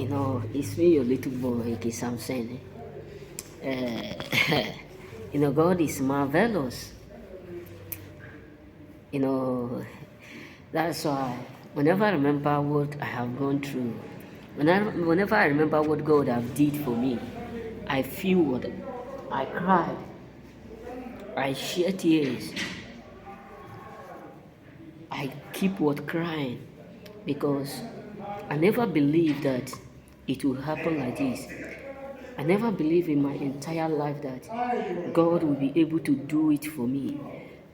It's me, your little boy, Samson. God is marvelous. You know, that's why whenever I remember what I have gone through, whenever I remember what God have did for me, I feel what I cried, I shed tears, I keep what crying because I never believed that it will happen like this. I never believed in my entire life that God will be able to do it for me.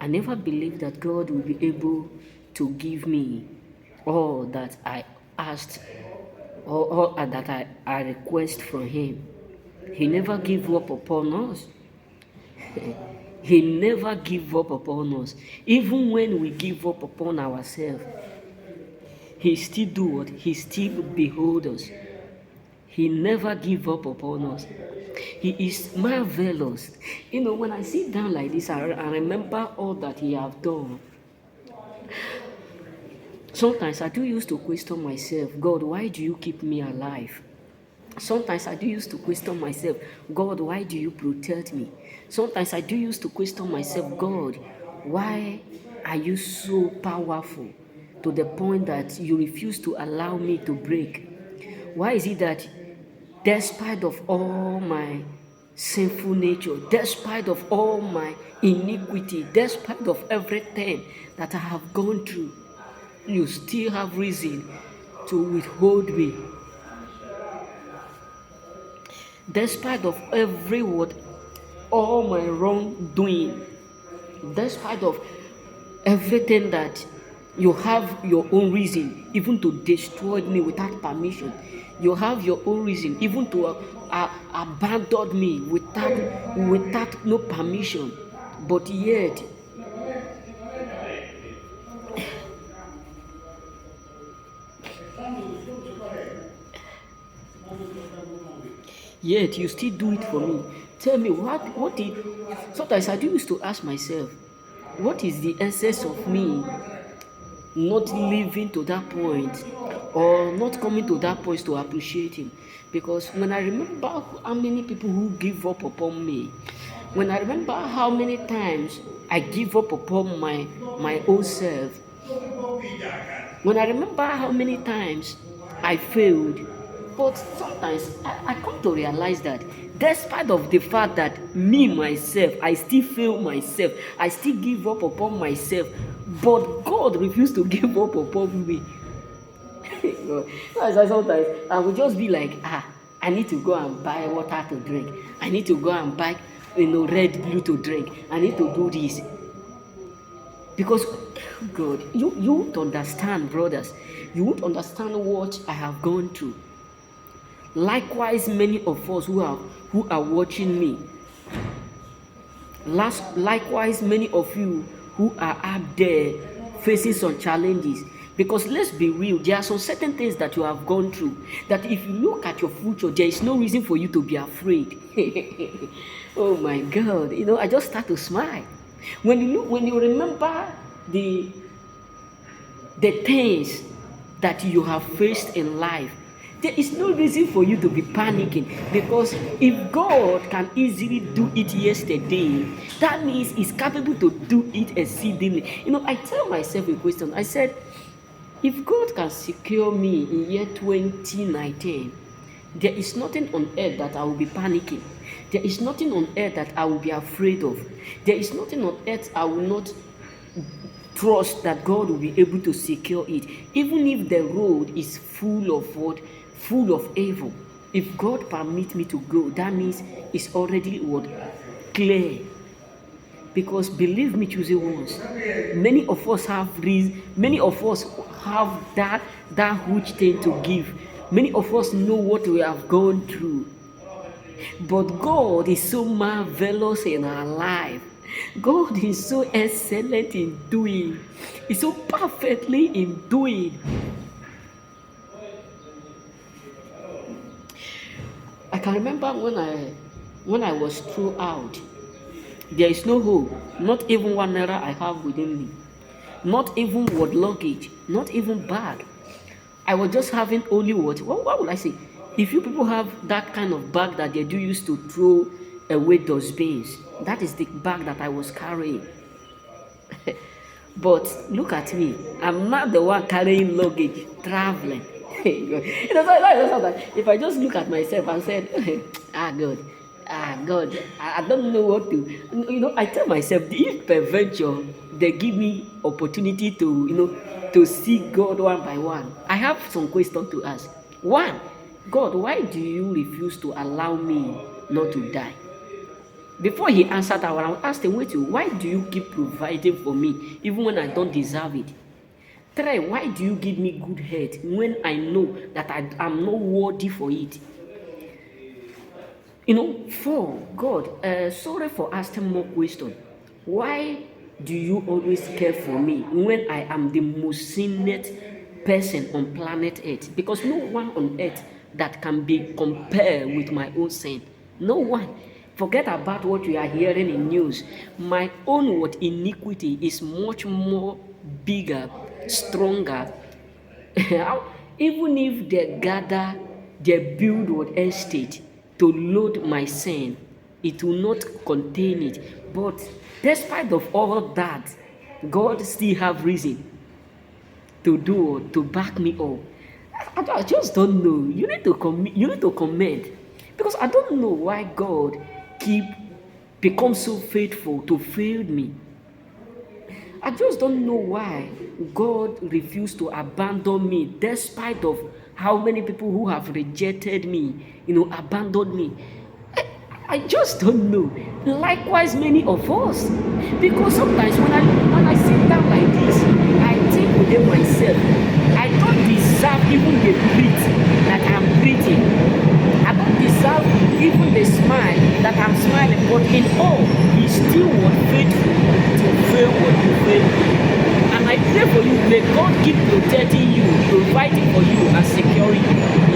I never believed that God will be able to give me all that I asked or all that I request from Him. He never give up upon us. He never give up upon us. Even when we give up upon ourselves, He still do what? He still behold us. He never give up upon us. He is marvelous. When I sit down like this, I remember all that He have done. Sometimes I do used to question myself, God, why do you keep me alive? Sometimes I do used to question myself, God, why do you protect me? Sometimes I do used to question myself, God, why are you so powerful to the point that you refuse to allow me to break? Why is it that despite of all my sinful nature, despite of all my iniquity, despite of everything that I have gone through, you still have reason to withhold me? Despite of every word, all my wrongdoing, despite of everything that you have your own reason even to destroy me without permission, you have your own reason even to abandon me without no permission, but yet you still do it for me. Tell me what did sometimes I do used to ask myself, what is the essence of me not living to that point or not coming to that point to appreciate Him? Because when I remember how many people who give up upon me, when I remember how many times I give up upon my own self, when I remember how many times I failed, but sometimes I come to realize that despite of the fact that me myself, I still fail myself, I still give up upon myself, but God refused to give up upon me. Sometimes I would just be like, I need to go and buy water to drink. I need to go and buy Red Blue to drink. I need to do this. Because God, you won't understand, brothers. You won't understand what I have gone through. Likewise, many of us who are watching me. Likewise, many of you who are out there facing some challenges. Because let's be real, there are some certain things that you have gone through that if you look at your future, there is no reason for you to be afraid. Oh my God, I just start to smile. When you remember the things that you have faced in life, there is no reason for you to be panicking, because if God can easily do it yesterday, that means He's capable to do it exceedingly. I tell myself a question. I said, if God can secure me in year 2019, there is nothing on earth that I will be panicking. There is nothing on earth that I will be afraid of. There is nothing on earth I will not trust that God will be able to secure it. Even if the road is full of what? Full of evil. If God permits me to go, that means it's already what? Clear. Because believe me, choosy ones, many of us have reason, many of us have that huge thing to give. Many of us know what we have gone through. But God is so marvelous in our life. God is so excellent in doing. He's so perfectly in doing. I can remember when I was through out, there is no hope, not even one naira I have within me, not even word luggage, not even bag. I was just having only what will I say? If you people have that kind of bag that they do use to throw away dustbins, that is the bag that I was carrying. But look at me, I'm not the one carrying luggage, traveling. Sometimes if I just look at myself and said, God, God, I don't know what to. I tell myself, if peradventure they give me opportunity to, to see God one by one, I have some questions to ask. One, God, why do you refuse to allow me not to die? Before he answered that one, I asked him, wait, why do you keep providing for me even when I don't deserve it? Three, why do you give me good health when I know that I'm not worthy for it? Four, God, sorry for asking more questions. Why do you always care for me when I am the most sinned person on planet Earth? Because no one on earth that can be compared with my own sin. No one. Forget about what you are hearing in news. My own iniquity is much more bigger, stronger. Even if they gather, they build what estate to load my sin, it will not contain it. But despite of all that, God still have reason to back me up. I just don't know. You need to comment, because I don't know why God become so faithful to fail me. I just don't know why God refused to abandon me despite of how many people who have rejected me, abandoned me. I just don't know. Likewise, many of us. Because sometimes when I sit down like this, I think within myself, I don't deserve even the breath that I'm breathing. I don't deserve even the smile that I'm smiling. But in all, He still was faithful to fail what you fail. And I pray for you, may God keep protecting you, providing for you, and securing you.